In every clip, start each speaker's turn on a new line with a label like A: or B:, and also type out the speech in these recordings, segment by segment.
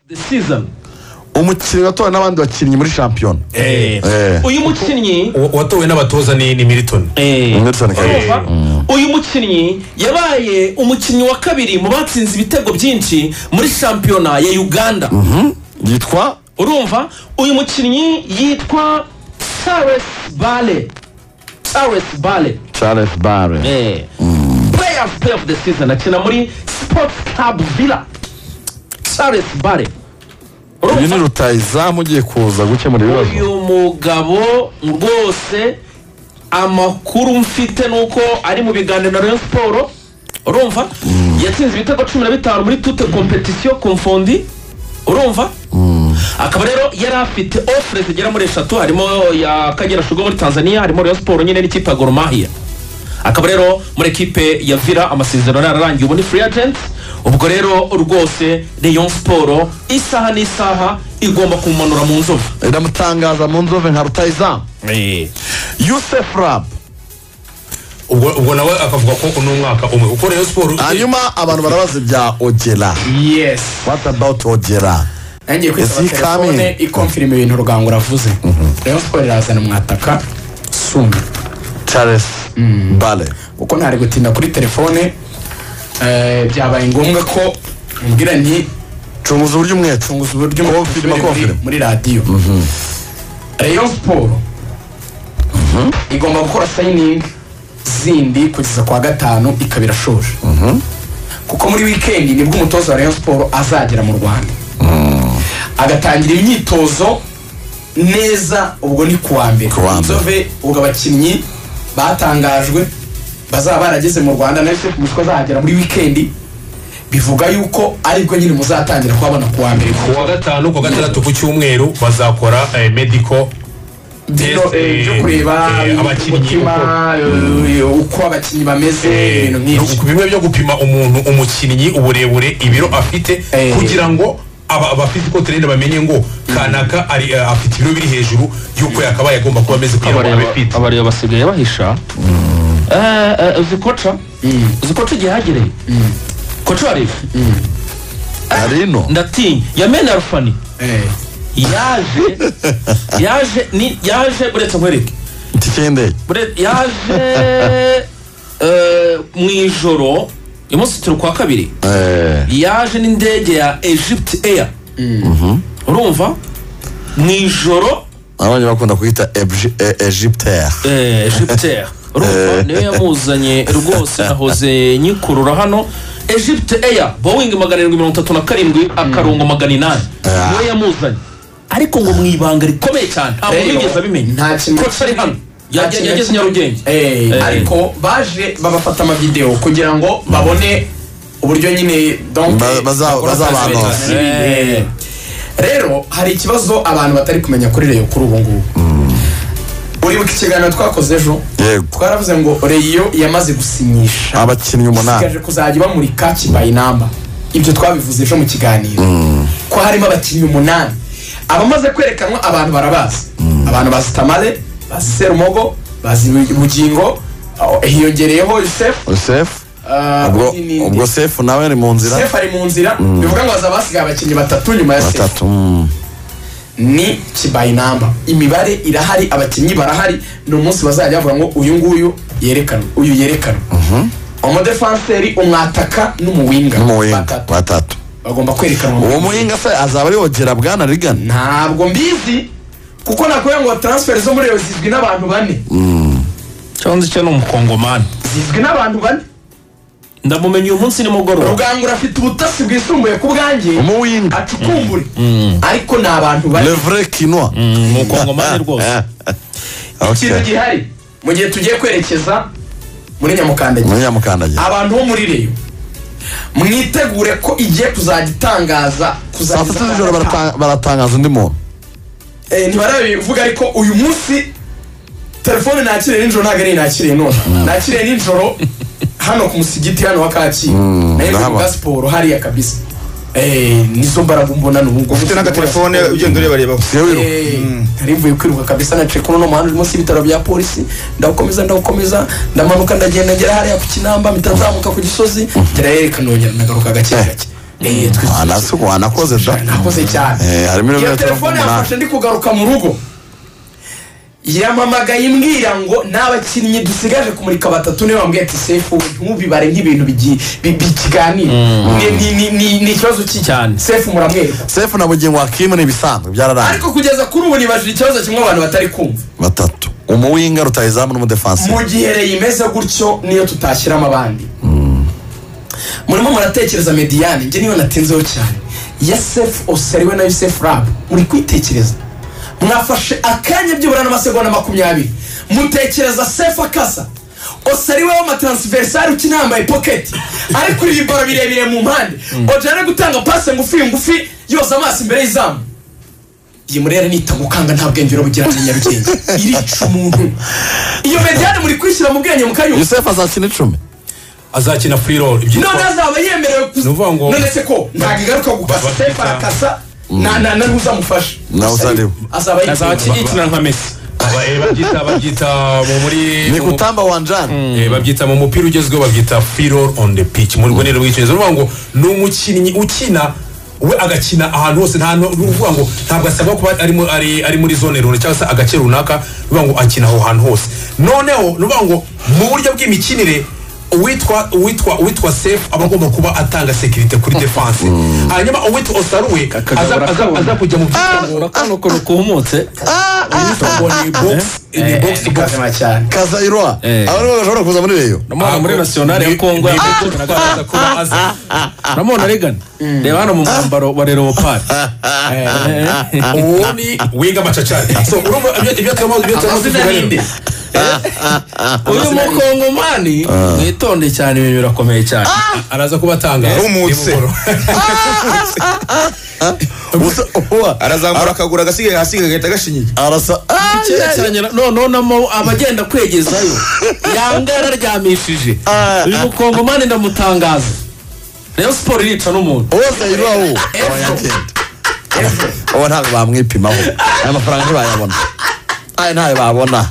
A: the season.
B: umukinnyi watowe n'abandi bakinnyi muri shampiyona.
A: Uyu mukinnyi
C: watowe n'abatoza ni Milton.
A: Uyu mukinnyi yabaye umukinnyi wa kabiri mu batsinze ibitego byinshi muri shampiyona ya Uganda.
B: Yitwa
A: urumva uyu mukinnyi yitwa Charles Bale. Player of the season akina muri Sports Club Villa. Charles Bale.
B: Uyu ni rutayizamu ugiye kuza gukemura ibibazo.
A: Uyu mugabo rwose amakuru mfite nuko ari mu biganiro na Rayon Sport. Urumva yatsinze ibitego 15 muri toute competition confondi. Urumva akaba rero yari afite offers zigera muri 3 harimo ya Kagera Sugar muri Tanzania, harimo Rayon Sport nyine n'ikipe ya Gor Mahia. Akaba rero muri equipe ya Villa amasezerano yararangiye ubu ni free agent. Ubwo rero rwose Rayon Sport isaha n'isaha igomba kumanura mu nzove.
B: Iramutangaza mu nzove nka rutayizamu. Yousuf Rab.
C: Ubwo nawe akavuga ko uno mwaka umwe uko Rayon Sport.
B: Hanyuma abantu barabaza bya Ogera.
D: Yes.
B: What about Ogera?
D: Nangiye kwitaba telefone ikonfirma ibintu Rugango ravuze. Rayon Sport irazana mwataka Sumi
B: Charles Bale.
D: Uko ntari gutinda kuri telefone byabaye ngombwa ko mbwira nti
B: cunguza uburyo umwete.
D: Cunguza uburyo muri radio. Rayon Sport igomba gukora signing zindi kugeza kwa gatanu ikabira shoje. Kuko muri weekend nibwo umutoza wa Rayon Sport azagera mu Rwanda. Agatangira imyitozo neza ubwo ni kuwa mbere. Nzove ubwo abakinnyi batangajwe bazaba barageze mu Rwanda nese kumutwa zahagera muri weekend bivuga yuko aribwo nyine muzatangira kubabona kuwa mbere.
C: Kuwa gatanu ku gatandatu ku cyumweru bazakora medical
D: byo kureba abakinnyi uko abakinnyi bameze ibintu nk'ibyo.
C: Bimwe byo gupima umuntu umukinnyi uburebure ibiro afite kugira ngo abafite ko trainer bamenye ngo kanaka ari afite ibiro biri hejuru yuko yakabaye agomba kuba ameze
A: kwiyabafite. Abariyo basigaye bahisha zikoca gihagereye koca ari
B: arino
A: ndati yamena arufani yaje buretse nkwereke
B: tikende
A: yaje mwijoro umunsi turi kwa kabiri yaje n'indege ya Egypt Air. Urumva mwijoro
B: abanye bakunda kwita Egypt
A: Air. Urumva niyo yamuzanye rwose nahoze nyikurura hano Egypt Air Boeing 737 akarongo 800 niyo yamuzanye ariko ngo mwibanga rikomeye cyane ntabwo bigeze abimenya
D: nta kintu
A: ari hano yageze Nyarugenge
D: ariko baje babafata ama video kugira ngo babone uburyo nyine donc
B: bazabanoza.
D: Rero hari ikibazo abantu batari kumenya kuri Rayon kuri ubu ngubu. Uri mu kiganiro twakoze ejo twaravuze ngo Rayon yamaze gusinyisha
B: abakinnyi 8
D: kaje kuzajya bamurika kibaye namba. Ibyo twabivuze ejo mu kiganiro ko harimo abakinnyi 8 abamaze kwerekanwa abantu barabaza. Abantu bazitamale bazi Serumogo bazi Bugingo hiyongereyeho Yousuf
B: ubwo Sefu nawe ari mu nzira.
D: Sefu ari mu nzira bivuga ngo bazabasigaye abakinnyi 3 nyuma ya Sefu. Ni kibaye namba imibare irahari abakinnyi barahari no munsi bazajya bavuga ngo uyu nguyu yerekana uyu yerekana. Umudefenseri umwataka n'umuwinga
B: batatu
D: bagomba kwerekana.
B: Uwo muwinga se azaba ari Ogera bwana Rigana
D: ntabwo mbizi kuko nakoye ngo transfer zo muri Rayon zizwi n'abantu 4.
A: Cyonze cyo n'umukongomani
D: zizwi n'abantu 4.
A: ndamumenye uyu munsi ni mugoroba.
D: Rugangura afite ubutasi bwisumbuye ku bwanjye
B: umuwinga
D: acukumbure ariko ni abantu 4.
B: Le vrai Kinois
A: umukongomani rwose.
D: Ikintu gihari mu gihe tugiye kwerekeza muri Nyamukandagira abantu bo muri Rayon mwitegure ko igiye kuzagitangaza
B: baratangaza undi muntu
D: ntibarabivuga ariko uyu munsi telefone nakiriye nijoro ntabwo ari nakiriye none nakiriye nijoro hano ku musigiti hano wa Kacyiru nayo mu gasiporo hariya kabisa nizo mbaraga mbona n'ubwo
E: ufite naga telefone ugenda ureba
D: arivuye kwiruka kabisa na cekuno no muhanda munsi y'ibitaro bya polisi ndakomeza ndamanuka ndagenda ngera hariya ku Kinamba mitanzamuka ku Gisozi ngera yerekana nongera nagaruka gake
B: nasuko wanakoze da
D: nakoze cyane
B: harimo
D: iyo telefone yafashe ndi kugaruka mu rugo yamamagaye imbwira ngo n'abakinnyi dusigaje kumurika batatu niwe wambwiye ati sefu ntubibare nk'ibintu bikiganira ni ikibazo cyane sefu muramwereka
B: sefu na bugingo Hakimu ni ibisanzwe byararangiye
D: ariko kugeza kuri ubu nibajije ikibazo kimwe abantu batari kumva
B: batatu umuwinga rutayizamu n'umudefansi
D: mu gihe Ray imeze gutyo niyo tutashyiramo abandi murimo muratekereza Mediane njye niyo natinzeho cyane ya sefu osariwe na Yousuf Rab muri kwitekereza mwafashe akanya by'ubura n'amasegonda 20 mutekereza sefu akasa osariwe w'amatransversal ukinambaye pocket ari kuri ibara birebire mu mpande ojana gutanga passe ngufi yose amaso imbere y'izamu iyi murere nita gukanga nta bwenge bugira mu Nyarugenge irica umuntu iyo Mediane muri kwishyira mu bwenge mu kayo
B: Yousuf azakina 10
C: azakina free roll
D: none azaba yemerewe none se ko nta gigaruka gukasa sefu arakasa na ntuzamufasha azaba
A: yikina nka Messi
C: babyita mu muri
B: ni kutamba wanjani
C: babyita mu mupira ugezweho babyita free roll on the pitch muri rwego rw'icyongereza uvuga ngo ni umukinnyi ukina we agakina ahantu hose uvuga ngo ntabwo asabwa kuba ari muri zone runaka cyangwa se agace runaka uvuga ngo akina aho hantu hose noneho uvuga ngo mu buryo bw'imikinire uwitwa safe aba agomba kuba atanga security kuri defense hanyuma uwitwa osaruwe aza kujya mu
A: kano ko rukumutse
C: ni box to box
B: Kazairwa abantu bashobora kuza muri Rayon
A: muri national ya Kongo Ramona Regan reba hano mu mwambaro wa Leopard
C: uwoni winga macacari so urumva ibyo tuvuga
A: uyu mukongomani mwitonde cyane ibintu birakomeye cyane
C: araza kubatanga
E: umutse arazamura akagura agasigaye hasi gahita gashinyiye
B: arasa
A: cyane nonamo abagenda kwegezayo yanga yararyamishije uyu mukongomani ndamutangaza Rayon Sport irica n'umuntu
B: Kazairwa uwo ntabwo bamwipimaho aya mafaranga ntibayabona aya ntayo babona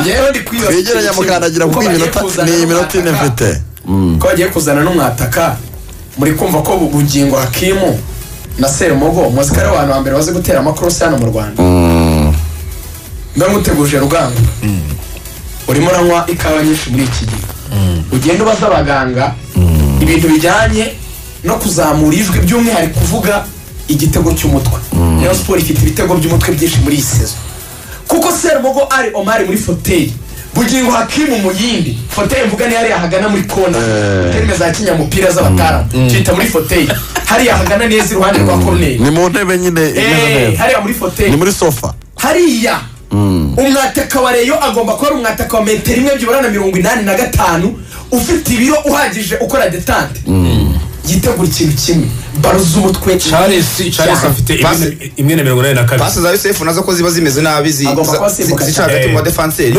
D: yewe ndi kwibaza
B: yegeranya mukandagira kuko iminota ine mfite
D: ko bagiye kuzana n'umwataka muri kumva ko bugingo Hakimu na Serumogo muzika ari abantu bambere baze gutera amakorosi hano mu Rwanda ndamuteguje Ruganga urimo ranywa ikawa nyinshi muri iki gihe ugenda ubaza abaganga ibintu bijyanye no kuzamura ijwi by'umwihariko kuvuga igitego cy'umutwe Rayon Sport ifite ibitego by'umutwe byinshi muri iyi season kuko Serumogo ari Omar muri fauteuil bugingo Hakimu mu yindi fauteuil mvuga ni yari yahagana muri kona terime za kinyamupira z'abatara cyita muri fauteuil hari yahagana neza iruhande rwa corner
B: ni mu ntebe nyine
D: hari muri fauteuil
B: ni muri sofa
D: hariya umwataka wa Rayon agomba kuba umwataka wa metero 185 ufite ibiro uhagije ukora detente yitegura ikintu kimwe baro z'umutwe
C: Charles afite imwe na 182
E: pasi za Yousuf nazo ko ziba zimeze nabi zishaka mu defenseur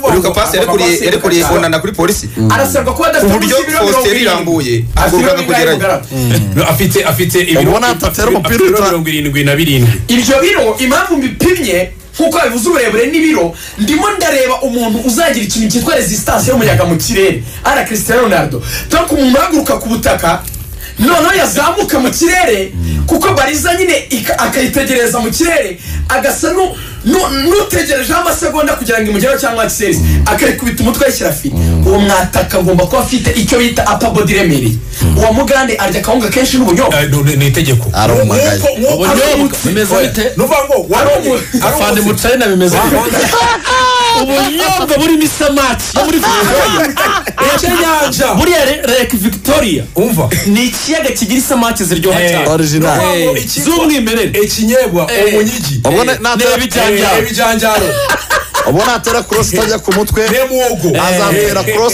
E: uruka pasi yarekuriye onana kuri polisi
D: arasabwa kuba adafite
E: uburyo Faustin irambuye aguruka kugerayo
C: afite ibiro
B: ubona atatera umupira
C: 77
D: ibyo biro impamvu mbipimye kuko bivuze uburebure n'ibiro ndimo ndareba umuntu uzagira ikintu cyitwa resistance y'umuyaga mu kirere ara Cristiano Ronaldo tanko umuntu aguruka ku butaka noneho yazamuka mu kirere kuko bariza nyine akayitegereza mu kirere agasa n'utegereje amasegonda kugira ngo imugeraho cyangwa access akayikubita umutwe yishyira fiti uwo mwataka agomba kuba afite icyo bita upper body remereye uwo mugande arya akawunga kenshi n'ubunyobwa
C: ni itegeko
B: arumagaye
A: ubunyobwa bimeze bite
C: nuvango
A: afande mu China bimeze ubunyobwa burimo isamaki muri
C: Victoria
A: muri Lake Victoria
C: umva
A: ni ikiyaga kigira isamaki ziryoha cyane
B: original
A: z'umwimerere
C: ikinyebwa umunyigi
B: ubona natera
C: ibijanjaro
B: ubona atera cross itajya ku mutwe
C: nemuogo
B: azamera cross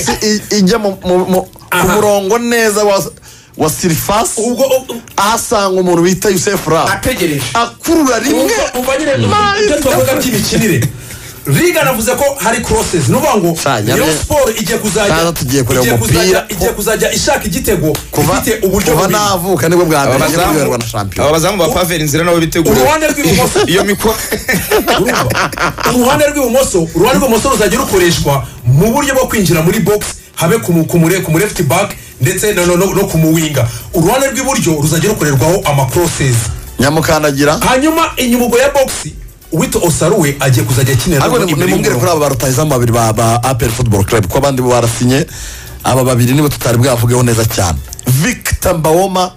B: ijya ku murongo neza wa surface ubwo ahasanga umuntu bita Yousuf Rab
D: ategereje
B: akurura rimwe
C: ubanyire twavuga by'imikinire Riga navuze ko hari crosses nuvango Rayon Sport igiye kuzajya ishaka igitego ifite uburyo
B: bwo navuka nibwo bwa mbere y'urwa na champion
E: abazamu ba Pavel inzira nabo bitegura
C: uruhande rw'ibumoso iyo mikwa uruhande rw'ibumoso ruzajya rukoreshwa mu buryo bwo kwinjira muri box habe ku left back ndetse no kumuwinga uruhande rw'iburyo ruzajya rukorerwaho amakrosses
B: nyamukandagira
C: hanyuma inyumugo ya box Wito Osaruwe agiye kuzajya akinira
B: ariko nimubwire kuri aba barutayizamu babiri ba APR Football Club ko abandi bo barasinye aba babiri nibo tutari bwavugeho neza cyane Victor Mbawoma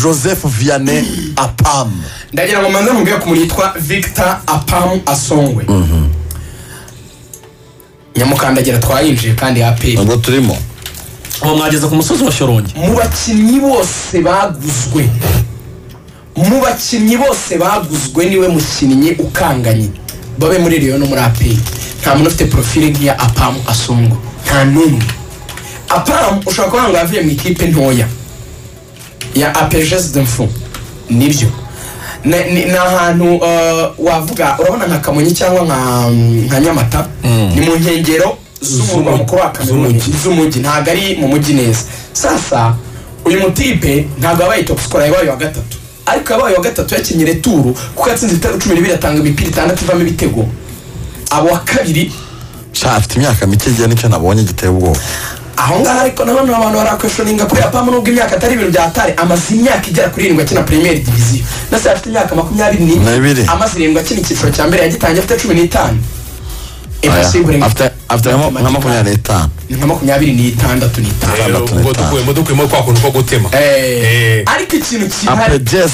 B: Joseph Vianney Apam
D: ndagira ngo manze mubwire ko yitwa Victor Apam Asongwe nyamukandagira twayinjiye kandi APR
B: ngo turimo
A: aho mwageze ku musozi wa Shorongi
D: mu bakinnyi bose baguzwe niwe mukinnyi ukanganye babe muri Rayon no muri APR nta muntu ufite profile nk'iya Apam Asongwe nta n'umwe Apam ushobora kuba ngo yavuye mu ikipe ntoya ya APGS d'Info nibyo ni ahantu wavuga urabona nka Kamonyi cyangwa nka Nyamata ni mu nkengero z'umurwa mukuru wa Kamonyi z'umujyi ntabwo ari mu mujyi neza sasa uyu mutipe ntabwo yabaye top scorer yabaye wa gatatu ariko yabaye wa gatatu yakinnye returu kuko yatsinze ibitego 12 atanga imipira 6 ivamo ibitego abo wa kabiri
B: afite imyaka mike igihe nicyo nabonye giteye ubwoba
D: aho ngaho ariko nabona abantu barakweshoninga kuri Apam nubwo imyaka atari ibintu byatare amaze imyaka igera kuri 7 akina Premier Division nase afite imyaka 24 amaze 7 akina icyiciro cya mbere yagitangiye afite 15
B: afite nka 25
D: nka 26
C: ubwo dukuyemo kwa kuntu ko gutema
D: ariko ikintu kihari
B: APGS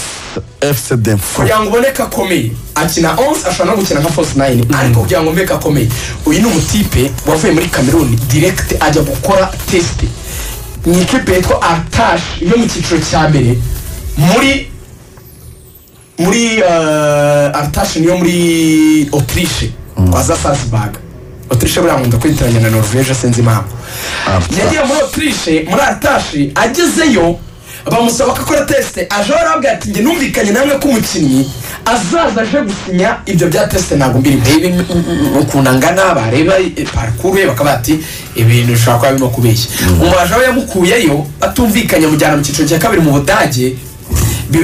B: FC d'Info
D: kugira ngo uboneka akomeye akina 11 ashobora no gukina nka false 9 ariko kugira ngo mbeka akomeye uyu ni umutipe wavuye muri Cameroon direct ajya gukora test ni ikipe yitwa Artash yo mu cyiciro cya mbere muri Artash niyo muri Autriche waza Salzburg Autriche buriya nkunda kwitiranya na Norvège sinzi impamvu yagiye muri Autriche muri Artash agezeyo bamusaba ko akora test aje arabwira ati nge numvikanye namwe ko umukinnyi azaza aje gusinya ibyo bya test ntabwo mbiri ukunangana bareba parcours ye bakaba ati ibintu ushaka kwa bino kubeshya umubaje we yamukuyeyo atumvikanye mujyana mu cyiciro cya kabiri mu Budage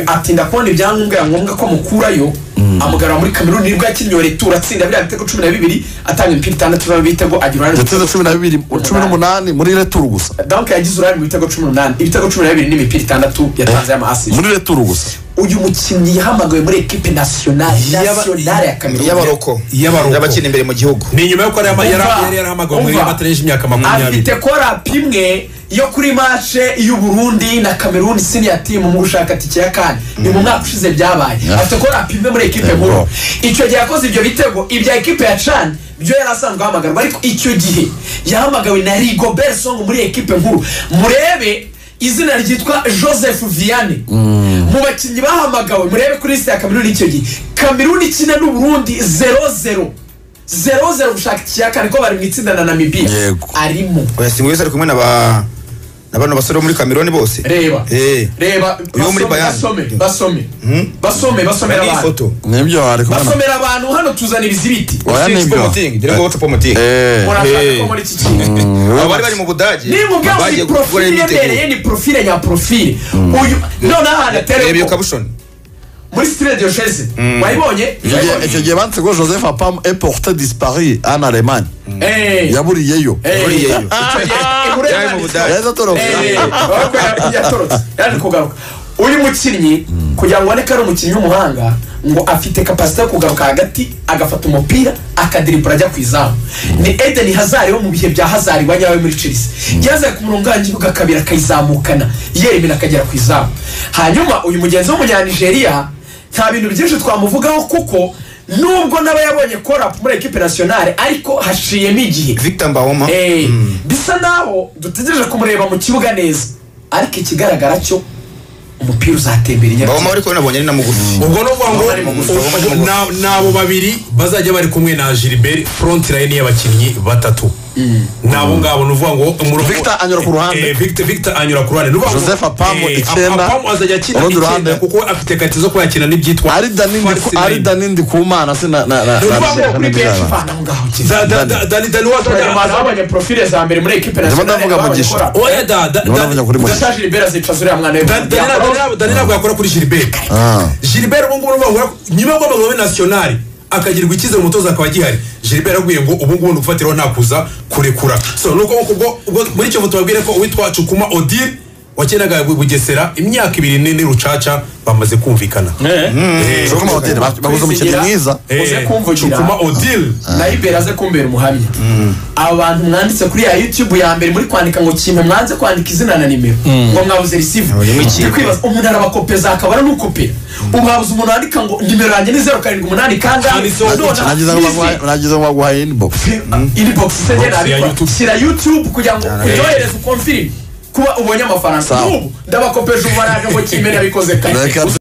D: atinda kubona ibyangombwa ngombwa ko mukurayo amugara muri Cameroon nibwo yakinnye returu atsinda biriya bitego 12 atanga imipira 6 bitego agira urane
B: yatsinze 12 18 muri returu gusa
D: donc yagize urane mu bitego 18 ibitego 12 n'imipira 6 yatanze ama assist
B: muri returu gusa
D: uyu mukinnyi yahamagawe muri equipe nationale ya Cameroon
E: y'abakina imbere mu gihugu
C: ni nyuma yo ko yari yarahamagawe muri amatereje imyaka 20
D: afite kora pimwe yo kuri match y'u Burundi na Cameroon senior team mu gushaka tike ya kane ni mu mwaka ushize byabaye afite kora pimwe muri equipe nkuru icyo gihe yakoze ibyo bitego ibya equipe ya Chan byo yarasanzwe hamagarwa ariko icyo gihe yahamagawe na Rigobert Song muri equipe nkuru murebe izina ryitwa Joseph Vianney mu bakinnyi bahamagawe murebe kuri liste ya Cameroon icyo gihe Cameroon ikina n'u Burundi 0-0 gushaka ikiyakane ko bari mu itsinda na Namibia arimo
E: oyasimwe wese ari kumwe n'abantu basore muri Cameroon bose
D: reba
E: uyo muri Bayern
D: basome
E: ifoto
B: nibyo ariko
D: basomera abantu hano tuzanira izibiti
E: dore ngo ucupa mutingi
D: murashaka ko muri iki kintu
E: abari bari mu Budage
D: bagiye profile yemereye ni profile nya profile uyu none hano
E: reba iyo kabushoni
D: muri style de Chelsea wayibonye
B: icyo gihe banse ko Joseph Apam est porté disparu en Allemagne yaburiyeyo
E: yari mu Budage
D: yaje kugaruka uyu mukinnyi kugira ngo aneke ari umukinnyi w'umuhanga ngo afite capacité yo kugaruka hagati agafata umupira akadribura ajya ku izamu ni Eden Hazard wo mu bihe bya Hazard wanyawe muri Chelsea yaze ku murongo wangibuka kabira kayizamukana yeremera akagera ku izamu hanyuma uyu mugenzi w'umunyanigeria nta bintu byinshi twamuvugaho kuko nubwo naba yabonye corap muri equipe nationale ariko hashiyemo igihe
E: Victor Mbawoma
D: bisa naho dutegereje kumureba mu kibuga neza ariko ikigaragara cyo umupira uzatembera inyuma
E: Mbawoma ariko nabonye ari na mugufi
C: ubwo no ngo nabo babiri bazajya bari kumwe na Gilbert front line y'abakinnyi batatu nabo ngabo nuvuga ngo
B: Victor anyura ku ruhande
C: Victor anyura ku ruhande nuvuga
B: Joseph Apam icyenda
C: Apam azajya akina icyenda kuko afite kati zo kwakina n'ibyitwa
B: ari danindi kumana sina
C: Dani
D: wazabonye profile za mbere muri equipe nationale
B: ndavuga mugisha
C: oya
D: Gilbert Gilbert zica zuri amwana
C: Dani ntabwo yakora kuri Gilbert ubu ngubu nuvuga nyuma yo kwamagana nationale akagirwa ikize umutoza akaba gihari Gilbert aguye ngo ubu ngubu nufatiraho nakuza kurekura so nuko ubwo muri cyo tubabwire ko uwitwa Cukuma Odile wakenaga Bugesera imyaka 2 ni rucaca bamaze kumvikana
B: Cukuma Odile babuze umukino mwiza
C: Cukuma Odile
D: na iberaze kumbera umuhamya abantu mwanditse kuri ya YouTube ya mbere muri kwandika ngo kimwe mwanze kwandika izina na nimero ngo mwabuze receive kwibaza umuntu arabakopeza akabara n'ukopera umwabuze umuntu andika ngo nimero yanjye ni 078 kanga
B: nagize ngo guhaye inbox
D: sira YouTube kugira ngo uyohereze ukonfirme kuba ubonye amafaranga ndabakopesha umubaraje ngo kimene yabikoze kare